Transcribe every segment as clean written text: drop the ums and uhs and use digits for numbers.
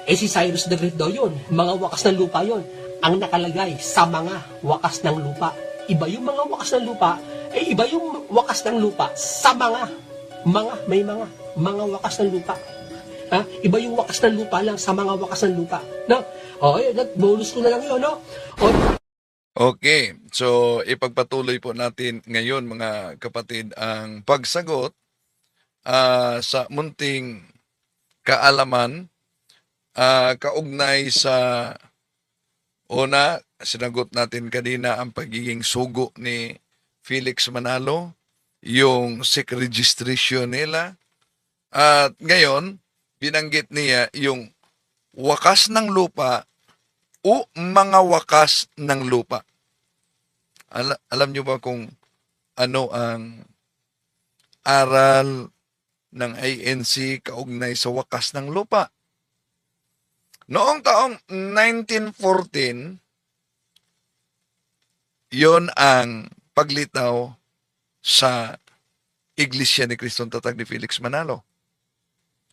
Eh si Cyrus the Great daw yun, mga wakas ng lupa yon ang nakalagay sa mga wakas ng lupa. Iba yung mga wakas ng lupa, eh iba yung wakas ng lupa sa may mga wakas ng lupa. Ha? Iba yung wakas ng lupa lang sa mga wakas ng lupa. No? O, bonus ko na lang yun, no? O, Okay, so ipagpatuloy po natin ngayon mga kapatid ang pagsagot sa munting kaalaman kaugnay sa una, sinagot natin kanina ang pagiging sugo ni Felix Manalo, yung SEC registration nila, at ngayon, binanggit niya yung wakas ng lupa o mga wakas ng lupa. Alam nyo ba kung ano ang aral ng ANC kaugnay sa wakas ng lupa? Noong taong 1914, yon ang paglitaw sa Iglesia ni Kristong Tatag ni Felix Manalo.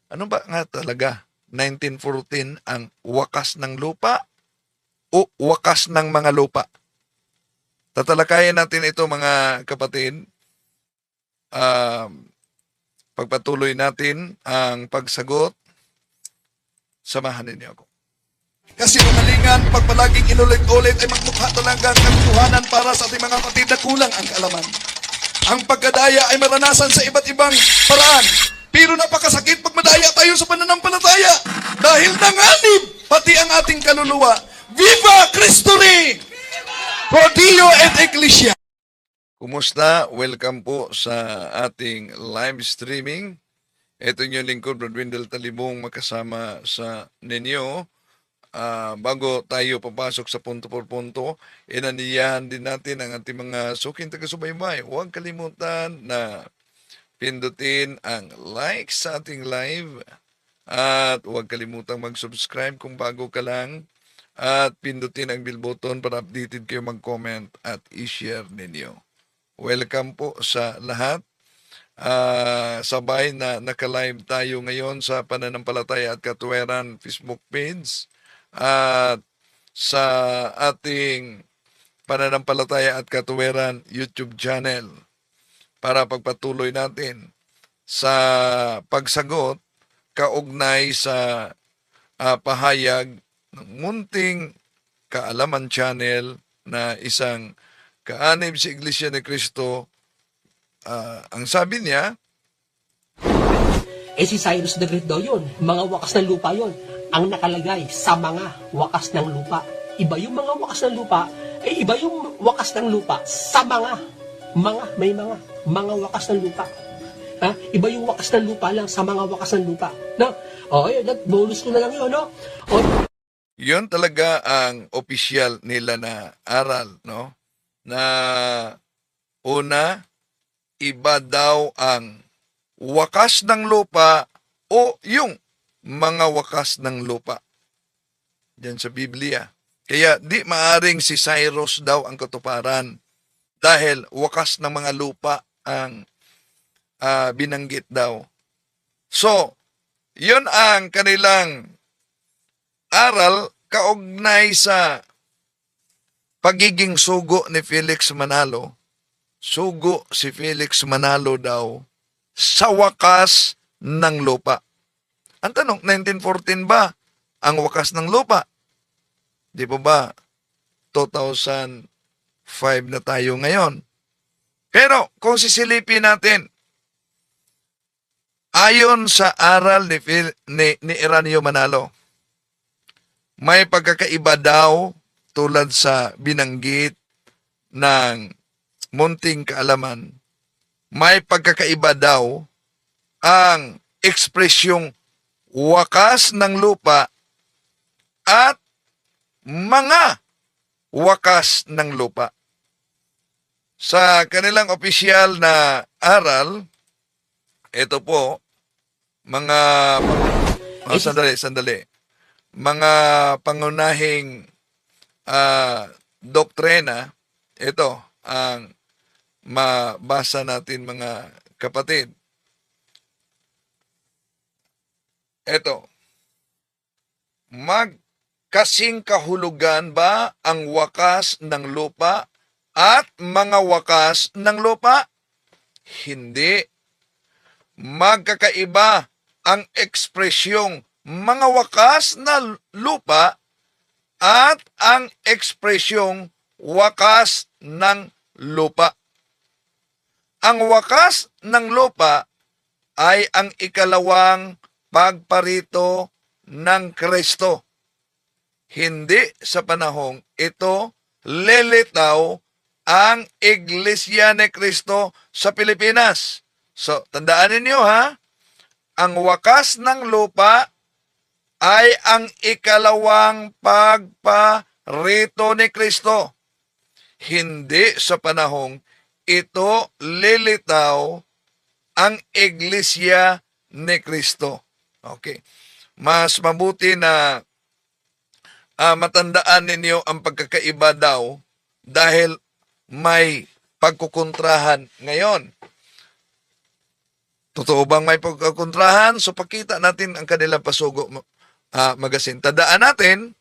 Ano ba nga talaga 1914 ang wakas ng lupa o wakas ng mga lupa? Tatalakayin natin ito mga kapatid. Pagpatuloy natin ang pagsagot. Samahan ninyo ako. Kasi mamalingan, pag palaging inulit-ulit ay magmukha talaga ang katotohanan para sa ating mga kapatid na kulang ang kaalaman. Ang pagkadaya ay maranasan sa iba't ibang paraan. Pero napakasakit pag madaya tayo sa pananampalataya. Dahil nanganib pati ang ating kaluluwa. Viva Cristo Rey! Pro Dio et Ecclesia! Kumusta? Welcome po sa ating live streaming. Ito yung lingkod, Brad Wendell Talibong, makasama sa ninyo. Bago tayo papasok sa punto por punto, inaniyahan din natin ang ating mga suking taga-subaybay. Huwag kalimutan na pindutin ang like sa ating live at huwag kalimutang mag-subscribe kung bago ka lang at pindutin ang bell button para updated kayo mag-comment at i-share ninyo. Welcome po sa lahat. Sabay na naka-live tayo ngayon sa Pananampalataya at Katuwiran Facebook page at sa ating Pananampalataya at Katuwiran YouTube channel para pagpatuloy natin sa pagsagot kaugnay sa pahayag ng munting kaalaman channel na isang kaanib sa Iglesia ni Cristo. Ang sabi niya, eh si Cyrus the Great daw yun, mga wakas ng lupa yon ang nakalagay sa mga wakas ng lupa. Iba yung mga wakas ng lupa, eh iba yung wakas ng lupa sa may mga wakas ng lupa. Ha? Iba yung wakas ng lupa lang sa mga wakas ng lupa. No? O, bonus ko na lang yun, no? O, yun talaga ang opisyal nila na aral, no? Na una, iba daw ang wakas ng lupa o yung mga wakas ng lupa. Diyan sa Biblia. Kaya di maaring si Cyrus daw ang katuparan dahil wakas ng mga lupa ang binanggit daw. So, yun ang kanilang aral kaugnay sa pagiging sugo ni Felix Manalo. Sugo si Felix Manalo daw sa wakas ng lupa. Ang tanong, 1914 ba ang wakas ng lupa? Di po ba 2005 na tayo ngayon? Pero kung sisilipin natin, ayon sa aral ni Eranio Manalo, may pagkakaiba daw tulad sa binanggit ng munting kaalaman, may pagkakaiba daw ang ekspresyong wakas ng lupa at mga wakas ng lupa. Sa kanilang opisyal na aral, ito po, mga sandali. Mga pangunahing doktrina, ito ang mabasa natin mga kapatid. Ito, magkasing kahulugan ba ang wakas ng lupa at mga wakas ng lupa? Hindi. Magkakaiba ang ekspresyong mga wakas na lupa at ang ekspresyong wakas ng lupa. Ang wakas ng lupa ay ang ikalawang pagparito ng Kristo. Hindi sa panahong ito lilitaw ang Iglesia ni Kristo sa Pilipinas. So, tandaan ninyo ha, ang wakas ng lupa ay ang ikalawang pagparito ni Kristo. Hindi sa panahong ito lilitaw ang Iglesia ni Kristo. Okay. Mas mabuti na matandaan ninyo ang pagkakaiba daw dahil may pagkukontrahan ngayon. Totoo bang may pagkukontrahan? So pakita natin ang kanilang pasugo magasin. Tandaan natin,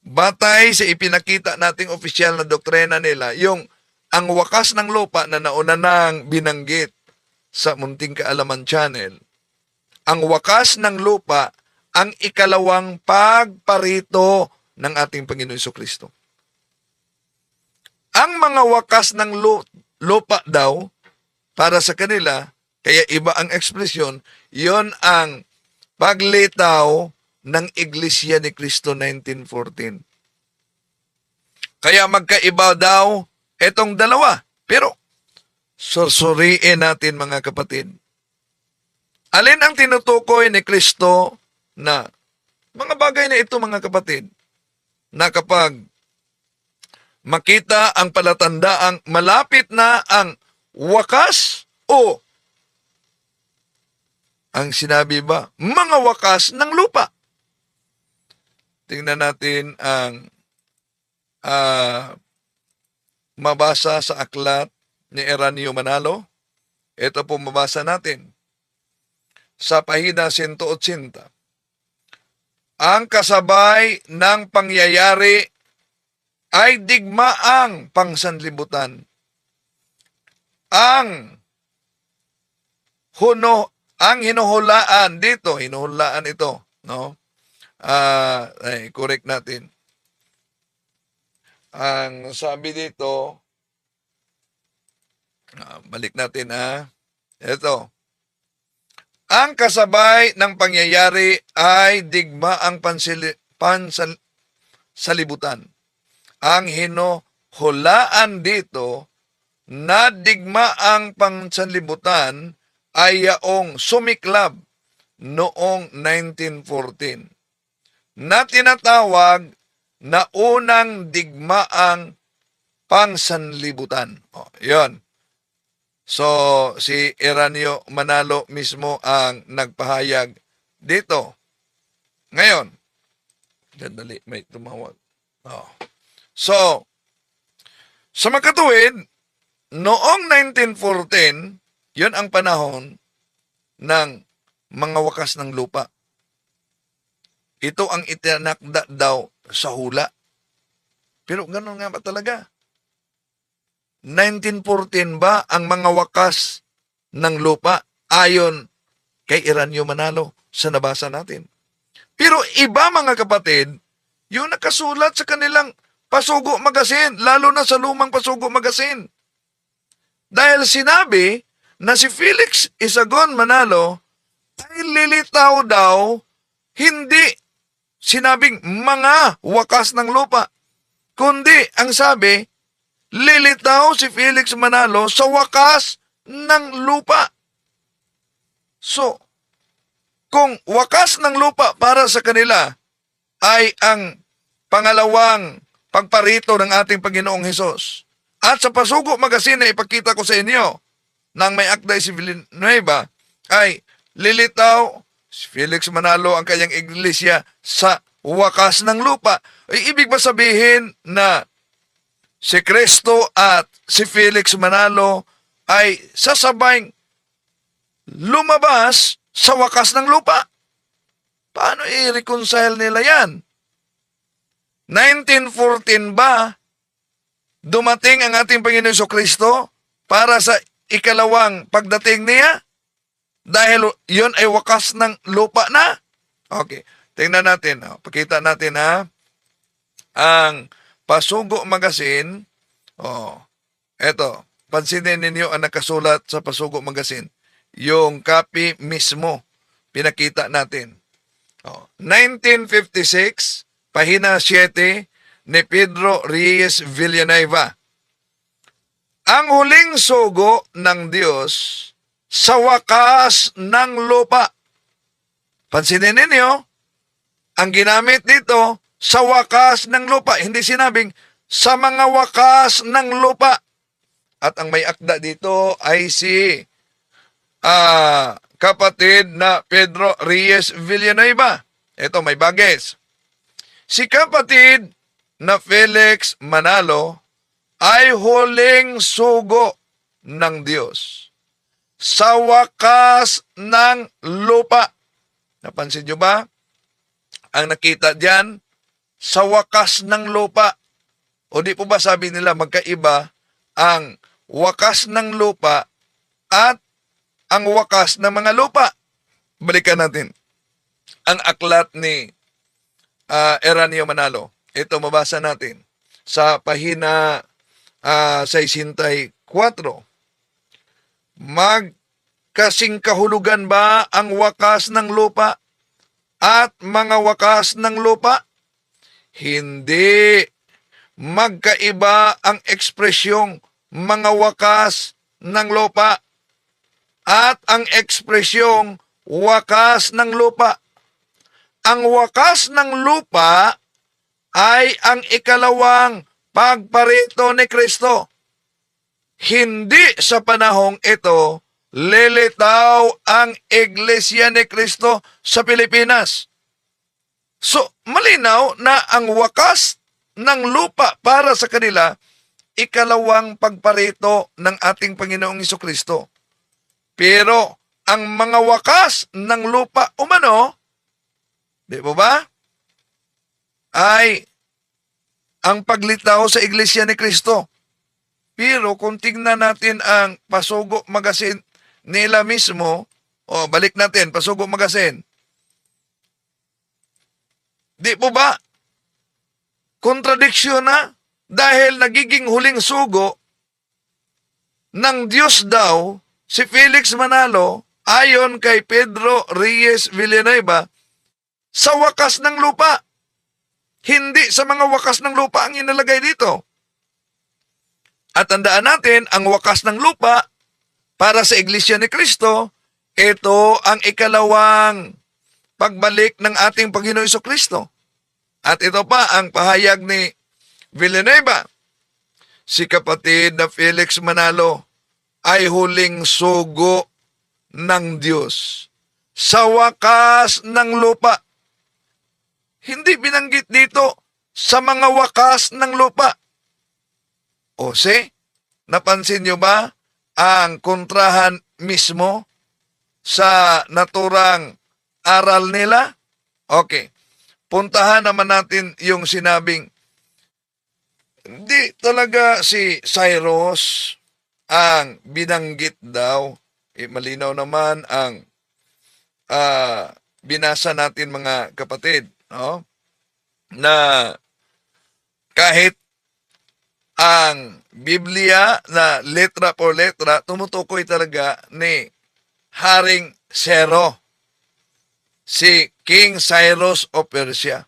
batay sa ipinakita nating opisyal na doktrina nila, yung ang wakas ng lupa na nauna nang binanggit sa Munting Kaalaman Channel, ang wakas ng lupa ang ikalawang pagparito ng ating Panginoon Jesucristo. Ang mga wakas ng lupa daw, para sa kanila, kaya iba ang ekspresyon, yon ang paglitaw ng Iglesia ni Cristo 1914. Kaya magkaiba daw itong dalawa. Pero, sursuriin natin mga kapatid. Alin ang tinutukoy ni Kristo na mga bagay na ito mga kapatid, na kapag makita ang palatandaang malapit na ang wakas o ang sinabi ba, mga wakas ng lupa. Tingnan natin ang mabasa sa aklat ni Eranio Manalo. Ito po mabasa natin. Sa pahina 180. Ang kasabay ng pangyayari ay digmaang pangsanlibutan. Ang hinuhulaan dito, hinuhulaan ito, no? Correct natin. Ang sabi dito, balik natin ito. Ang kasabay ng pangyayari ay digmaang pansalibutan. Ang hinuhulaan dito na digmaang pansanlibutan ay yaong sumiklab noong 1914 na tinatawag na unang digmaang pangsanlibutan. Yon. So, si Eranio Manalo mismo ang nagpahayag dito. Ngayon, dandali, may tumawag. So, sa makatuwid, noong 1914, yun ang panahon ng mga wakas ng lupa. Ito ang itinakda daw sa hula. Pero gano'n nga ba talaga? 1914 ba ang mga wakas ng lupa ayon kay Eranio Manalo sa nabasa natin? Pero iba mga kapatid, yung nakasulat sa kanilang Pasugo Magazine, lalo na sa lumang Pasugo Magazine. Dahil sinabi na si Felix Isagon Manalo ay lilitaw daw, hindi sinabing mga wakas ng lupa, kundi ang sabi, lilitaw si Felix Manalo sa wakas ng lupa. So, kung wakas ng lupa para sa kanila ay ang pangalawang pagparito ng ating Panginoong Hesus, at sa Pasugo Magazine na ipakita ko sa inyo ng may akday si Villanueva ay lilitaw si Felix Manalo ang kanyang iglesia sa wakas ng lupa. Ay ibig ba sabihin na si Kristo at si Felix Manalo ay sasabay lumabas sa wakas ng lupa? Paano i-reconcile nila yan? 1914 ba dumating ang ating Panginoon Jesucristo para sa ikalawang pagdating niya? Dahil yun ay wakas ng lupa na? Okay, tingnan natin. Pakita natin ang Pasugo Magazine. Eto, pansinin ninyo ang nakasulat sa Pasugo Magazine. Yung copy mismo, pinakita natin. 1956, pahina 7 ni Pedro Reyes Villanueva. Ang huling sugo ng Diyos sa wakas ng lupa. Pansinin ninyo, ang ginamit dito, sa wakas ng lupa. Hindi sinabing, sa mga wakas ng lupa. At ang may akda dito ay si kapatid na Pedro Reyes Villanueva. Ito, may bagis. Si kapatid na Felix Manalo ay huling sugo ng Diyos sa wakas ng lupa. Napansin nyo ba? Ang nakita diyan, sa wakas ng lupa. O di po ba sabi nila magkaiba ang wakas ng lupa at ang wakas ng mga lupa? Balikan natin ang aklat ni Eranio Manalo. Ito, mabasa natin sa pahina 64. Magkasing kahulugan ba ang wakas ng lupa at mga wakas ng lupa? Hindi. Magkaiba ang ekspresyong mga wakas ng lupa at ang ekspresyong wakas ng lupa. Ang wakas ng lupa ay ang ikalawang pagparito ni Kristo. Hindi sa panahong ito lilitaw ang Iglesia ni Kristo sa Pilipinas. So, malinaw na ang wakas ng lupa para sa kanila, ikalawang pagparito ng ating Panginoong Jesucristo. Pero, ang mga wakas ng lupa umano, di ba ba? Ay ang paglitaw sa Iglesia ni Kristo. Pero kung tingnan natin ang Pasugo Magazine nila mismo, balik natin, Pasugo Magazine. Di po ba? Kontradiksyon na dahil nagiging huling sugo ng Diyos daw si Felix Manalo ayon kay Pedro Reyes Villanueva sa wakas ng lupa. Hindi sa mga wakas ng lupa ang inalagay dito. At tandaan natin, ang wakas ng lupa para sa Iglesia ni Kristo, ito ang ikalawang pagbalik ng ating Panginoon Jesucristo. At ito pa ang pahayag ni Villanueva. Si kapatid na Felix Manalo ay huling sugo ng Diyos sa wakas ng lupa. Hindi binanggit dito sa mga wakas ng lupa. O napansin nyo ba ang kontrahan mismo sa naturang aral nila? Okay. Puntahan naman natin yung sinabing, hindi talaga si Cyrus ang binanggit daw. Malinaw naman ang binasa natin mga kapatid. No? Na kahit ang Biblia na letra por letra, tumutukoy talaga ni Haring Zero, si King Cyrus of Persia.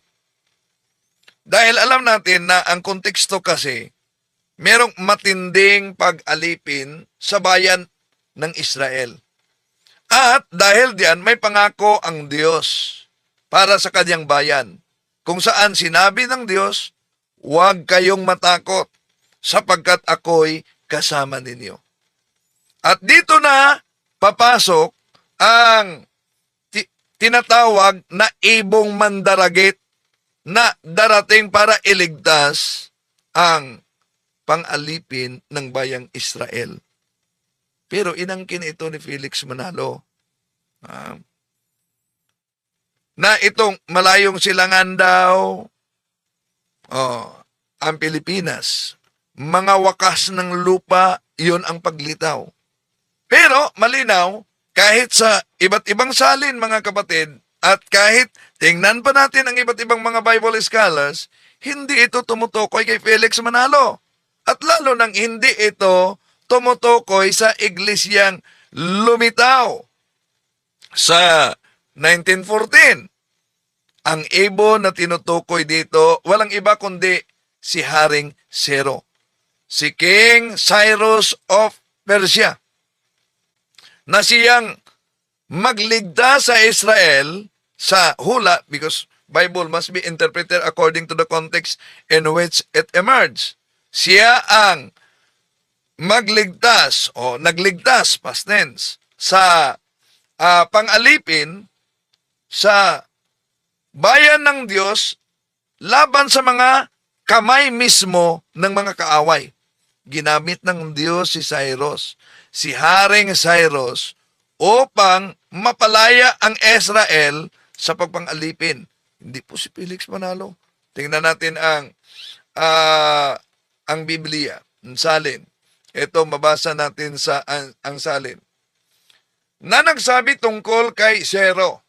Dahil alam natin na ang konteksto kasi, merong matinding pag-alipin sa bayan ng Israel. At dahil diyan, may pangako ang Diyos para sa kanyang bayan, kung saan sinabi ng Diyos, huwag kayong matakot, sapagkat ako'y kasama ninyo. At dito na papasok ang tinatawag na ibong mandaragit na darating para iligtas ang pang-alipin ng bayang Israel. Pero inangkin ito ni Felix Manalo. na itong malayong silangan daw, ang Pilipinas, mga wakas ng lupa, yun ang paglitaw. Pero malinaw, kahit sa iba't ibang salin mga kapatid, at kahit tingnan pa natin ang iba't ibang mga Bible scholars, hindi ito tumutukoy kay Felix Manalo. At lalo nang hindi ito tumutukoy sa iglesyang lumitaw sa 1914. Ang ibon na tinutukoy dito, walang iba kundi si Haring Zero, si King Cyrus of Persia, na siyang magligtas sa Israel sa hula, because Bible must be interpreted according to the context in which it emerged. Siya ang magligtas o nagligtas, past tense, sa pangalipin sa bayan ng Diyos laban sa mga kamay mismo ng mga kaaway. Ginamit ng Diyos si Cyrus, si Haring Cyrus, upang mapalaya ang Israel sa pagpangalipin. Hindi po si Felix Manalo. Tingnan natin ang Biblia, ang salin. Ito, mabasa natin sa ang salin. Na nagsabi tungkol kay Zero,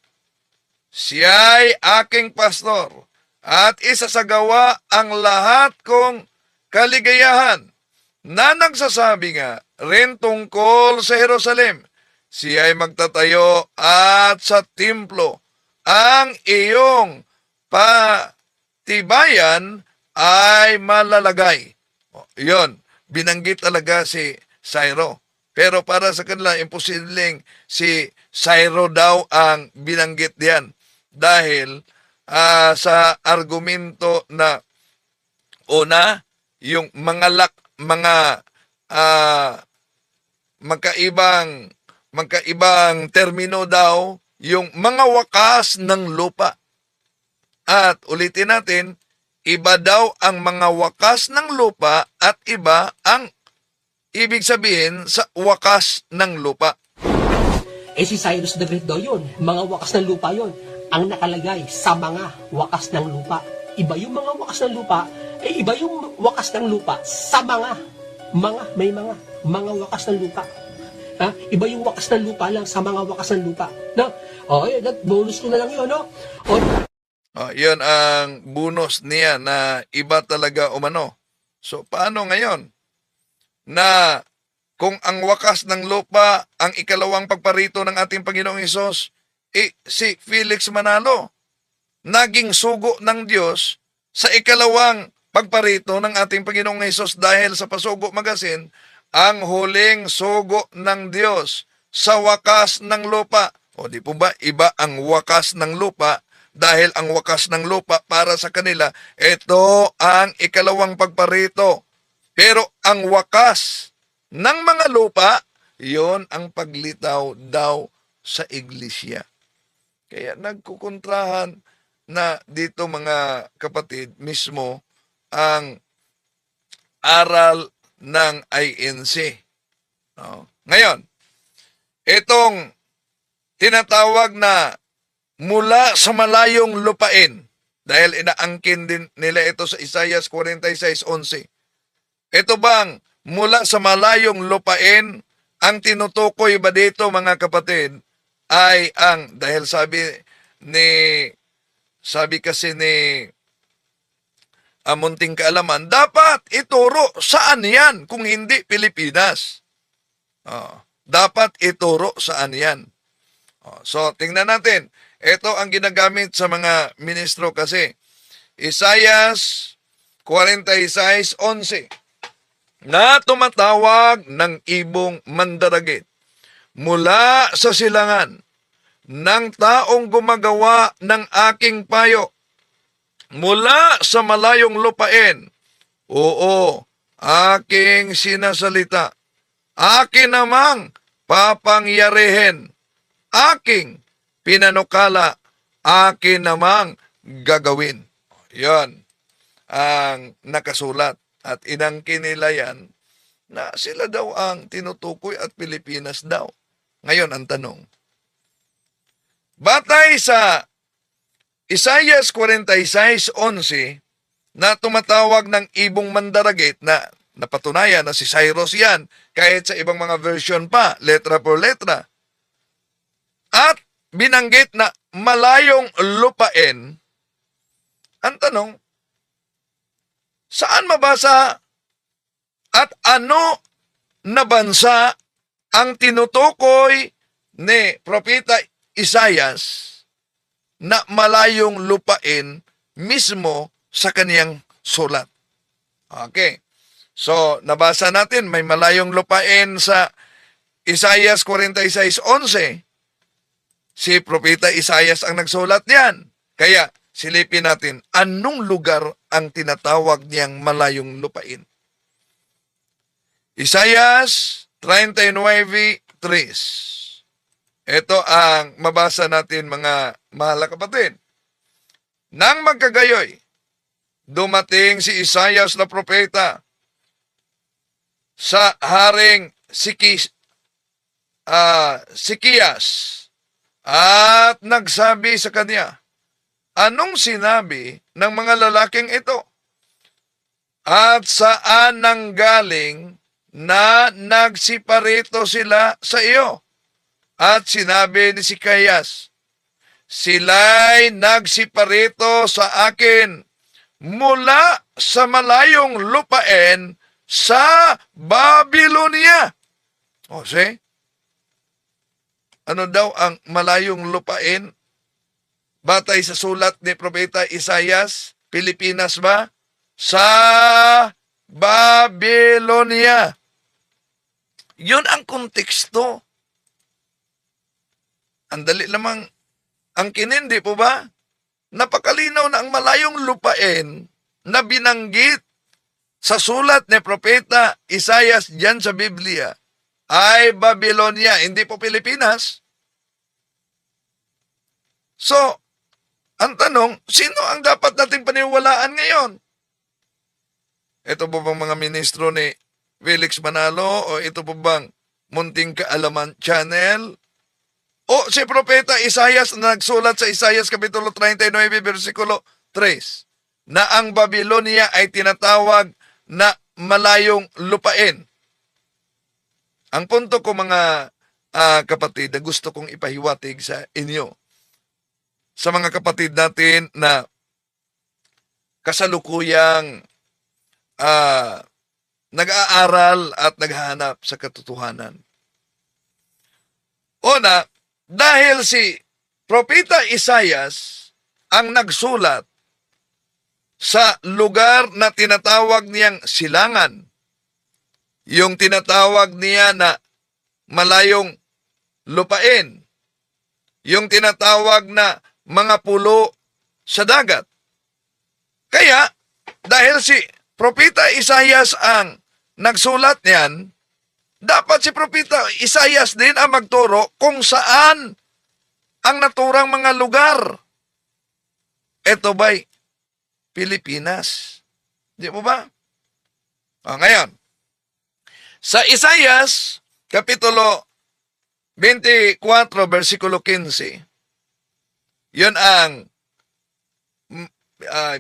siya'y aking pastor at isasagawa ang lahat kong kaligayahan. Na nagsasabi nga rin tungkol sa Jerusalem, siya'y magtatayo at sa templo ang iyong patibayan ay malalagay. Yon, binanggit talaga si Cyrus. Pero para sa kanila, imposibleng si Cyrus daw ang binanggit diyan. Dahil sa argumento na una, yung mga magkaibang termino daw, yung mga wakas ng lupa. At ulitin natin, iba daw ang mga wakas ng lupa at iba ang ibig sabihin sa wakas ng lupa. Si Cyrus the Great daw yun, mga wakas ng lupa yun, ang nakalagay sa mga wakas ng lupa. Iba yung mga wakas ng lupa, iba yung wakas ng lupa sa mga wakas ng lupa. Ha? Iba yung wakas ng lupa lang sa mga wakas ng lupa. No? Bonus ko na lang yun, no? Yun ang bonus niya na iba talaga umano. So, paano ngayon? Na kung ang wakas ng lupa, ang ikalawang pagparito ng ating Panginoong Hesus, si Felix Manalo, naging sugo ng Diyos sa ikalawang pagparito ng ating Panginoong Hesus dahil sa Pasugo Magazine, ang huling sugo ng Diyos sa wakas ng lupa. O di po ba, iba ang wakas ng lupa dahil ang wakas ng lupa para sa kanila, ito ang ikalawang pagparito. Pero ang wakas ng mga lupa, yon ang paglitaw daw sa iglesia. Kaya nagkukontrahan na dito mga kapatid mismo ang aral ng INC. Ngayon, itong tinatawag na mula sa malayong lupain, dahil inaangkin din nila ito sa Isaiah 46:11. Ito bang mula sa malayong lupain, ang tinutukoy ba dito mga kapatid ay ang, dahil sabi kasi ni Munting Kaalaman, dapat ituro saan yan kung hindi Pilipinas. Dapat ituro saan yan. So, tingnan natin. Ito ang ginagamit sa mga ministro kasi. Isaiah 46:11 na tumatawag ng ibong mandaragit mula sa silangan ng taong gumagawa ng aking payo mula sa malayong lupain. Oo, aking sinasalita. Akin namang papangyarihin. Aking pinanukala. Akin namang gagawin. Yan ang nakasulat. At inangkin nila yan na sila daw ang tinutukoy at Pilipinas daw. Ngayon ang tanong, batay sa Isaias 46:11 na tumatawag ng ibong mandaragit na napatunayan na si Cyrus yan, kahit sa ibang mga version pa, letra por letra. At binanggit na malayong lupain. Ang tanong, saan mabasa at ano na bansa ang tinutukoy ni Propeta Isaias na malayong lupain mismo sa kaniyang sulat? Okay. So, nabasa natin, may malayong lupain sa Isaias 46:11. Si Propeta Isaias ang nagsulat niyan. Kaya, silipin natin, anong lugar ang tinatawag niyang malayong lupain? Isaias 39:3. Ito ang mabasa natin, mga mahal na kapatid. Nang magkagayoy, dumating si Isaias na propeta sa haring Sikiyas at nagsabi sa kanya, anong sinabi ng mga lalaking ito? At saan nanggaling na nagsiparito sila sa iyo? At sinabi ni Sikiyas, sila'y nagsiparito sa akin mula sa malayong lupain sa Babylonia. O, see? Ano daw ang malayong lupain? Batay sa sulat ni Propeta Isaias, Pilipinas ba? Sa Babylonia. Yun ang konteksto. Ang dali lamang ang kinindi po ba? Napakalinaw na ang malayong lupain na binanggit sa sulat ni Propeta Isaias diyan sa Biblia ay Babylonia, hindi po Pilipinas. So, ang tanong, sino ang dapat nating paniwalaan ngayon? Ito po bang mga ministro ni Felix Manalo o ito po bang Munting Kaalaman Channel? O si Propeta Isaias na nagsulat sa Isaias Kapitulo 39, versikulo 3, na ang Babylonia ay tinatawag na malayong lupain. Ang punto ko, mga kapatid, na gusto kong ipahiwatig sa inyo, sa mga kapatid natin na kasalukuyang nag-aaral at naghahanap sa katotohanan. Una, dahil si Propeta Isaias ang nagsulat sa lugar na tinatawag niyang silangan, yung tinatawag niya na malayong lupain, yung tinatawag na mga pulo sa dagat. Kaya, dahil si Propeta Isaias ang nagsulat niyan, dapat si Propeta Isaias din ang magturo kung saan ang naturang mga lugar. Ito ba'y Pilipinas? Di mo ba? Ngayon, sa Isaias, Kapitulo 24, versikulo 15, yun ang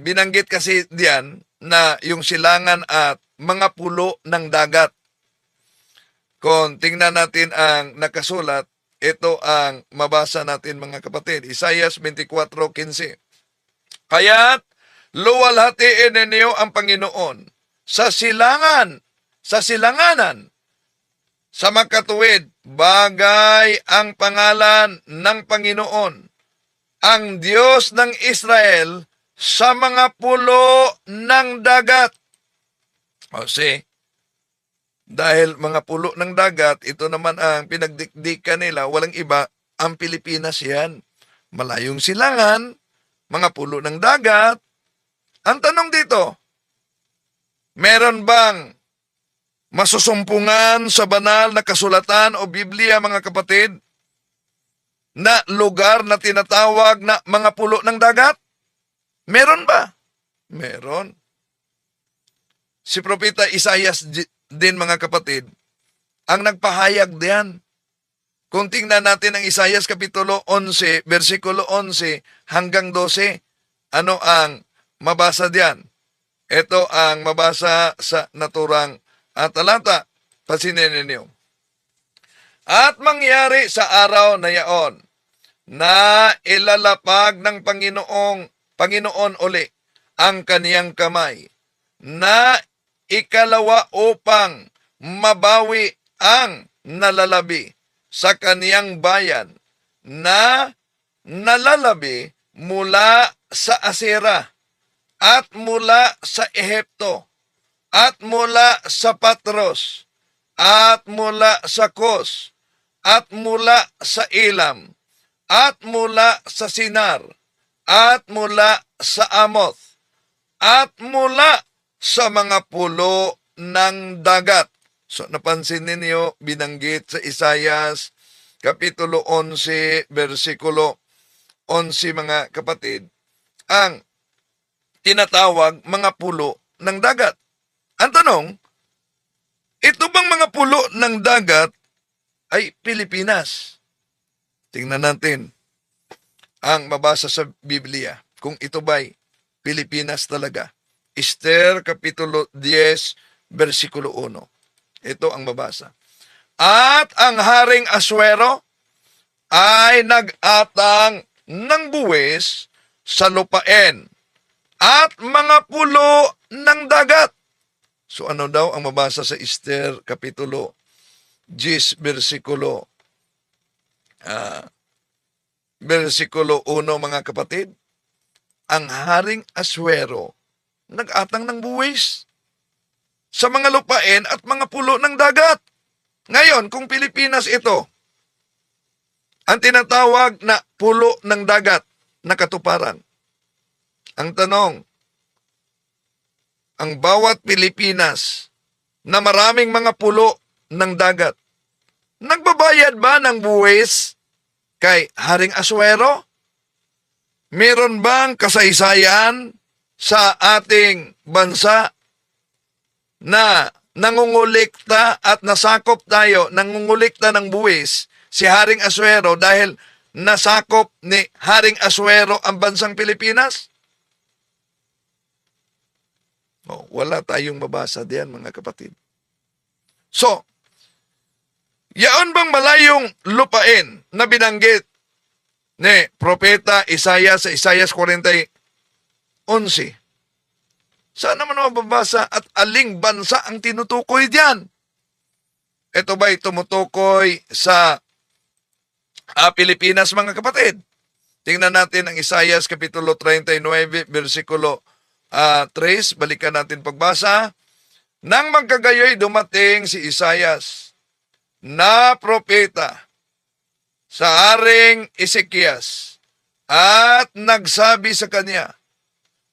binanggit kasi diyan na yung silangan at mga pulo ng dagat. Kung tingnan natin ang nakasulat, ito ang mabasa natin, mga kapatid. Isaias 24:15. Kaya't luwalhatiin ninyo ang Panginoon sa silanganan, sa makatuwid, bagay ang pangalan ng Panginoon, ang Diyos ng Israel, sa mga pulo ng dagat. O see, dahil mga pulo ng dagat, ito naman ang pinagdikdikan nila, walang iba, ang Pilipinas yan. Malayong silangan, mga pulo ng dagat. Ang tanong dito, meron bang masusumpungan sa banal na kasulatan o Biblia, mga kapatid, na lugar na tinatawag na mga pulo ng dagat? Meron ba? Meron. Si Propeta Isaias din, mga kapatid, ang nagpahayag diyan Kung tingnan natin ang Isaias Kapitulo 11, versikulo 11 hanggang 12, ano ang mabasa diyan? Ito ang mabasa sa naturang talata. Pasinin ninyo. At mangyari sa araw na yaon, na ilalapag ng Panginoon uli ang kaniyang kamay, na ikalawa upang mabawi ang nalalabi sa kaniyang bayan, na nalalabi mula sa Asera, at mula sa Ehipto, at mula sa Patros, at mula sa Kos, at mula sa Elam, at mula sa Sinar, at mula sa Amoth, at mula sa mga pulo ng dagat. So napansin ninyo, binanggit sa Isaias Kapitulo 11, versikulo 11 mga kapatid, ang tinatawag mga pulo ng dagat. Ang tanong, ito bang mga pulo ng dagat ay Pilipinas? Tingnan natin ang mabasa sa Biblia kung ito ba'y Pilipinas talaga. Esther Kapitulo 10, versikulo 1. Ito ang mabasa. At ang Haring Aswero ay nag-atang ng buwis sa lupain at mga pulo ng dagat. So ano daw ang mabasa sa Esther Kapitulo 10, versikulo 1 mga kapatid? Ang Haring Aswero nag-atang ng buwis sa mga lupain at mga pulo ng dagat. Ngayon, kung Pilipinas ito, ang tinatawag na pulo ng dagat na katuparan, ang tanong, ang bawat Pilipinas na maraming mga pulo ng dagat, nagbabayad ba ng buwis kay Haring Aswero? Meron bang kasaysayan sa ating bansa na nangungulikta at nasakop tayo, nangungulikta ng buwis si Haring Aswero dahil nasakop ni Haring Aswero ang bansang Pilipinas? Oh, wala tayong mabasa diyan mga kapatid. So, yaon bang malayong lupain na binanggit ni Propeta Isaias sa Isaias 40:11? Saan naman mababasa at aling bansa ang tinutukoy diyan? Ito ba'y tumutukoy sa Pilipinas mga kapatid? Tingnan natin ang Isaias Kapitulo 39, versikulo 3. Balikan natin pagbasa. Nang magkagayoy dumating si Isaias na propeta sa Haring Ezekias at nagsabi sa kanya,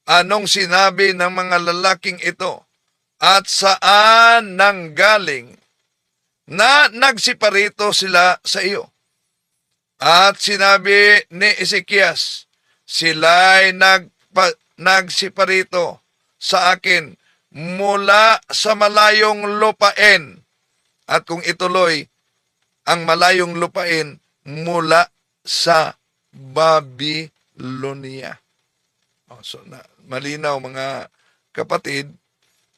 anong sinabi ng mga lalaking ito at saan nanggaling na nagsiparito sila sa iyo? At sinabi ni Ezekias, sila'y nagsiparito sa akin mula sa malayong lupain. At kung ituloy, ang malayong lupain mula sa Babylonia. So, malinaw mga kapatid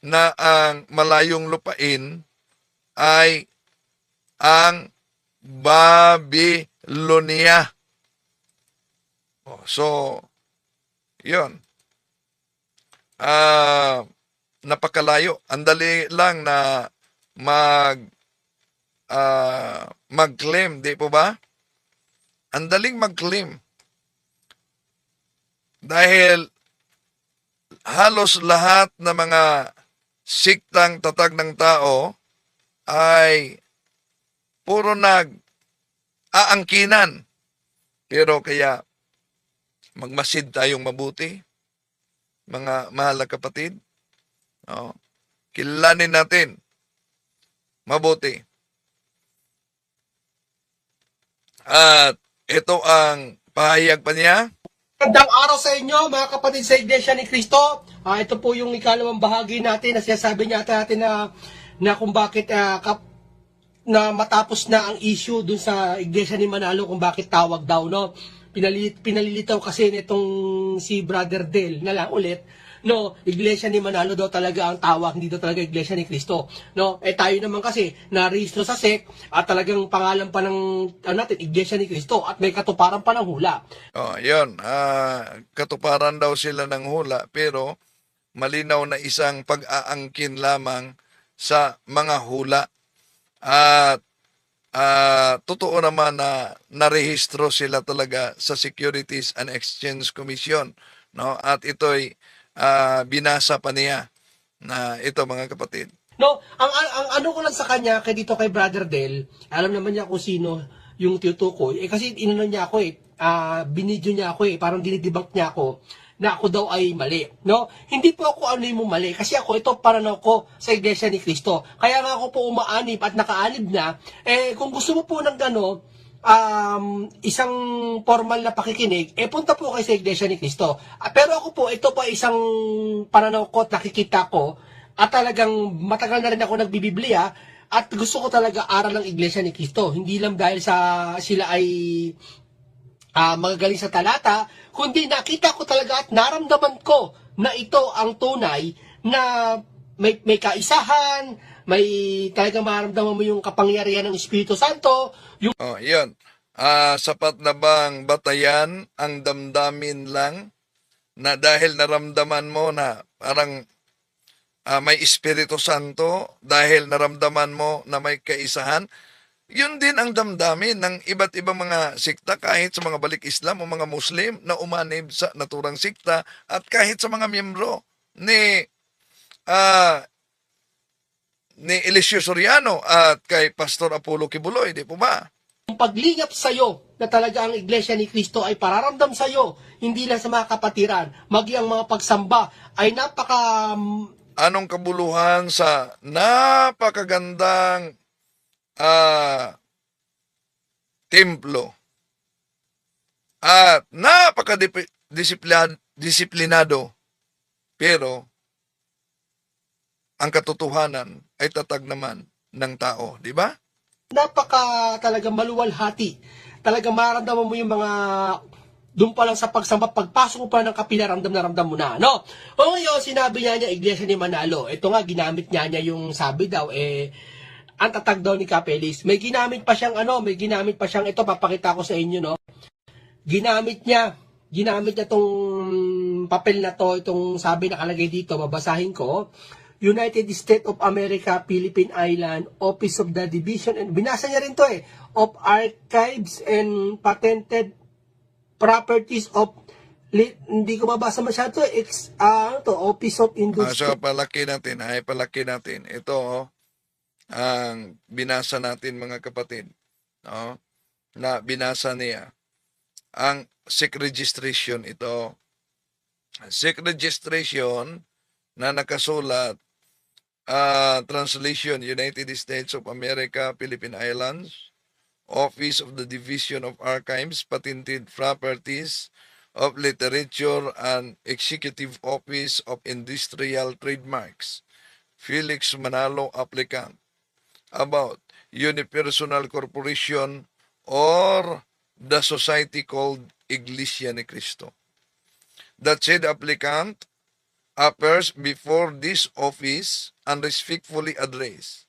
na ang malayong lupain ay ang Babylonia. So, yun. Napakalayo. Ang dali lang na mag-claim, di po ba? Ang daling mag-claim. Dahil halos lahat ng mga siktang tatag ng tao ay puro nag-aangkinan. Pero kaya magmasid tayong mabuti, mga mahal na kapatid. Kilalanin natin mabuti. At ito ang pahayag pa niya. Magandang araw sa inyo mga kapatid sa Iglesia ni Cristo. Ito po yung ikalawang bahagi natin na sinasabi natin na kung bakit na matapos na ang issue dun sa Iglesia ni Manalo kung bakit tawag daw, no? Pinalilitaw kasi nitong si Brother Del na lang ulit, no, Iglesia ni Manalo daw talaga ang tawag, hindi daw talaga Iglesia ni Cristo. No, tayo naman kasi narehistro sa SEC at talagang pangalan pa ng natin, Iglesia ni Cristo, at may katuparan pa ng hula. Oh, yun. Katuparan daw sila ng hula, pero malinaw na isang pag-aangkin lamang sa mga hula. At totoo naman na narehistro sila talaga sa Securities and Exchange Commission, no? At ito'y binasa pa niya na ito, mga kapatid. No, ang ano ko lang sa kanya kay dito kay Brother Del, alam naman niya kung sino yung tinutukoy. Kasi inano niya ako binidyo niya ako parang dinidebunk niya ako na ako daw ay mali. No? Hindi po ako ano yung mali kasi ako ito paranaw ko sa Iglesia ni Cristo. Kaya nga ako po umaanib at nakaanib na. Kung gusto mo po ng isang formal na pakikinig, punta po kayo sa Iglesia ni Cristo. Pero ako po, ito po isang pananaw ko at nakikita ko at talagang matagal na rin ako nagbibiblia at gusto ko talaga aral ng Iglesia ni Cristo. Hindi lang dahil sa sila ay magagaling sa talata, kundi nakita ko talaga at naramdaman ko na ito ang tunay na may kaisahan, may talagang maramdaman mo yung kapangyarihan ng Espiritu Santo, yung Oh, yun. Sapat na bang batayan ang damdamin lang na dahil naramdaman mo na parang may Espiritu Santo, dahil naramdaman mo na may kaisahan, yun din ang damdamin ng iba't ibang mga sikta, kahit sa mga balik Islam o mga Muslim na umanib sa naturang sikta, at kahit sa mga miyembro ni Eliseo Soriano at kay Pastor Apollo Kibuloy, di po ba? paglingap sa iyo na talaga ang Iglesia ni Cristo ay pararamdam sa iyo, hindi lang sa mga kapatiran, magi ang mga pagsamba ay napaka Anong kabuluhan sa napakagandang templo at napakadisiplinado, pero ang katotohanan ay tatag naman ng tao, di ba? napaka talaga maluwalhati. Talaga maramdaman mo yung mga doon pa lang sa pagsamba, pagpasok mo pa ng kapila, ramdam na ramdam mo na, no? O ngayon, sinabi niya Iglesia ni Manalo. Ito nga, ginamit niya yung sabi daw, ang tatag daw ni Capelis. May ginamit pa siyang ito, papakita ko sa inyo, no? Ginamit niya tong papel na to, itong sabi nakalagay dito, babasahin ko. United States of America, Philippine Island, Office of the Division, and binasa niya rin to of Archives and Patented Properties of, hindi ko mabasa masyado, Office of Industry. So, palaki natin. Ito, ang binasa natin, mga kapatid. No? Na binasa niya. Ang SEC registration ito. SEC registration na nakasulat, translation, United States of America, Philippine Islands, Office of the Division of Archives, Patented Properties of Literature, and Executive Office of Industrial Trademarks, Felix Manalo, applicant, about Unipersonal Corporation or the society called Iglesia ni Cristo. That said applicant appears before this office and respectfully declares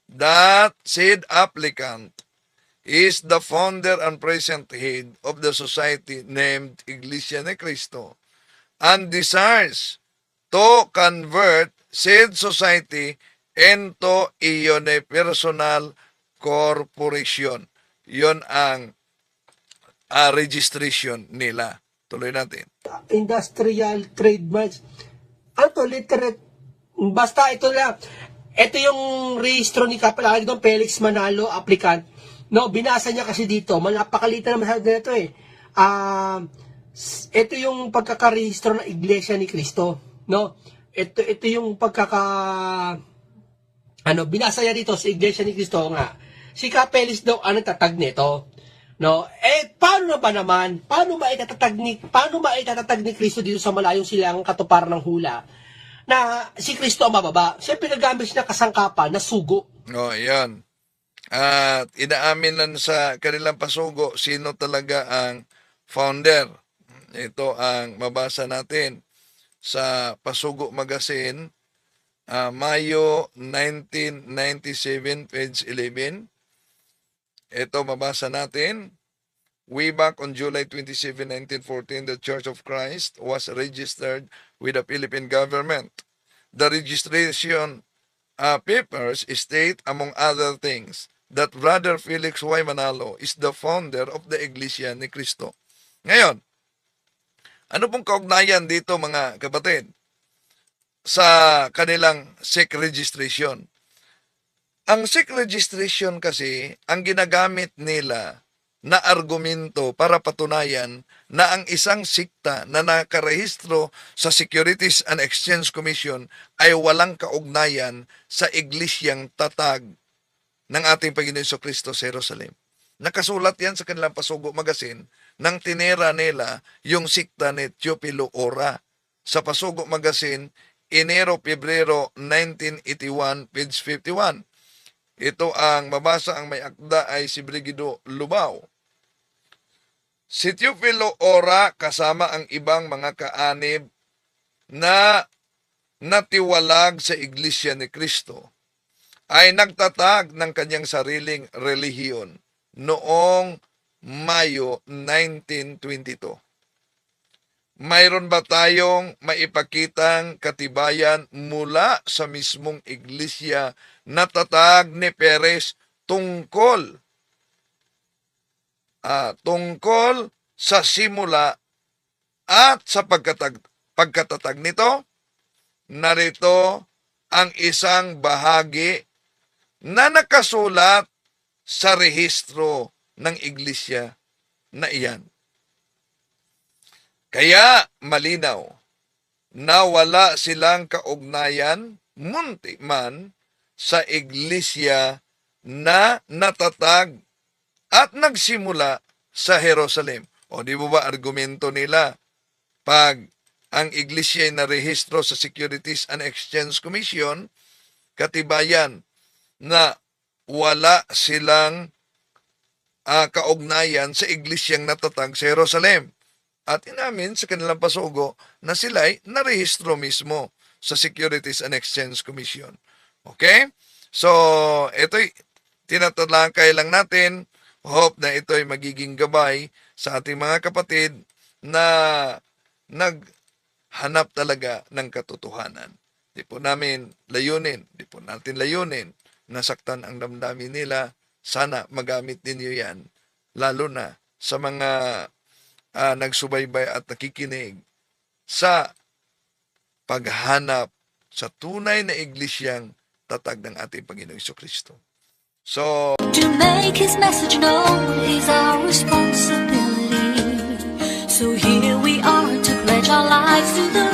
that said applicant is the founder and present head of the society named Iglesia ni Cristo and desires to convert said society into a unipersonal corporation. Yon ang registration nila. Tuloy natin. Industrial Trademarks. Literate. Basta ito lang. Ito yung rehistro ni Kapalagi doon, Felix Manalo, applicant. No, binasa niya kasi dito. Napakalitan naman sa dito ito yung pagkakarehistro ng Iglesia ni Cristo. No? Ito yung binasa niya dito sa Iglesia ni Cristo nga. Si Capelis daw ang tatag nito. No? Paano maitatag ni Cristo dito sa malayong silang katuparan ng hula? na si Kristo ang mababa. Siyempre, nagamit siya ng kasangkapan na sugo. O, yan. At inaamin lang sa kanilang pasugo sino talaga ang founder. Ito ang mabasa natin sa Pasugo Magazine, Mayo 1997, page 11. Ito mabasa natin. Way back on July 27, 1914, the Church of Christ was registered with the Philippine government. The registration papers state, among other things, that Brother Felix Y. Manalo is the founder of the Iglesia ni Cristo. Ngayon, ano pong kaugnayan dito mga kapatid sa kanilang SEC registration? Ang SEC registration kasi, ang ginagamit nila na argumento para patunayan na ang isang sikta na nakarehistro sa Securities and Exchange Commission ay walang kaugnayan sa iglesyang tatag ng ating Panginoon Jesucristo sa Jerusalem. Nakasulat yan sa kanilang Pasugo Magazine nang tinira nila yung sikta ni Teofilo Ora sa Pasugo Magazine, Enero-Pebrero 1981, page 51. Ito ang mabasa, ang may akda ay si Brigido Lubao. Si Teofilo Ora kasama ang ibang mga kaanib na natiwalag sa Iglesia ni Cristo ay nagtatag ng kanyang sariling relihiyon noong Mayo 1922. Mayroon ba tayong maipakitang katibayan mula sa mismong iglesia na tatag ni Perez tungkol sa simula at sa pagkatatag nito? Narito ang isang bahagi na nakasulat sa rehistro ng iglesia na iyan. Kaya malinaw na wala silang kaugnayan, munti man, sa iglesia na natatag at nagsimula sa Jerusalem. O di ba argumento nila, pag ang iglesia ay narehistro sa Securities and Exchange Commission, katibayan na wala silang kaugnayan sa iglesyang natatag sa Jerusalem. At inamin sa kanilang pasugo na sila ay narehistro mismo sa Securities and Exchange Commission. Okay? So, ito'y tinatalakay lang natin. Hope na ito'y magiging gabay sa ating mga kapatid na naghanap talaga ng katotohanan. Di po natin layunin na saktan ang damdamin nila. Sana magamit ninyo yan, lalo na sa mga nagsubaybay at nakikinig sa paghanap sa tunay na iglesyang tatag ng ating Panginoong Jesucristo. So, to make His message known is our responsibility. So here we are to pledge our lives to the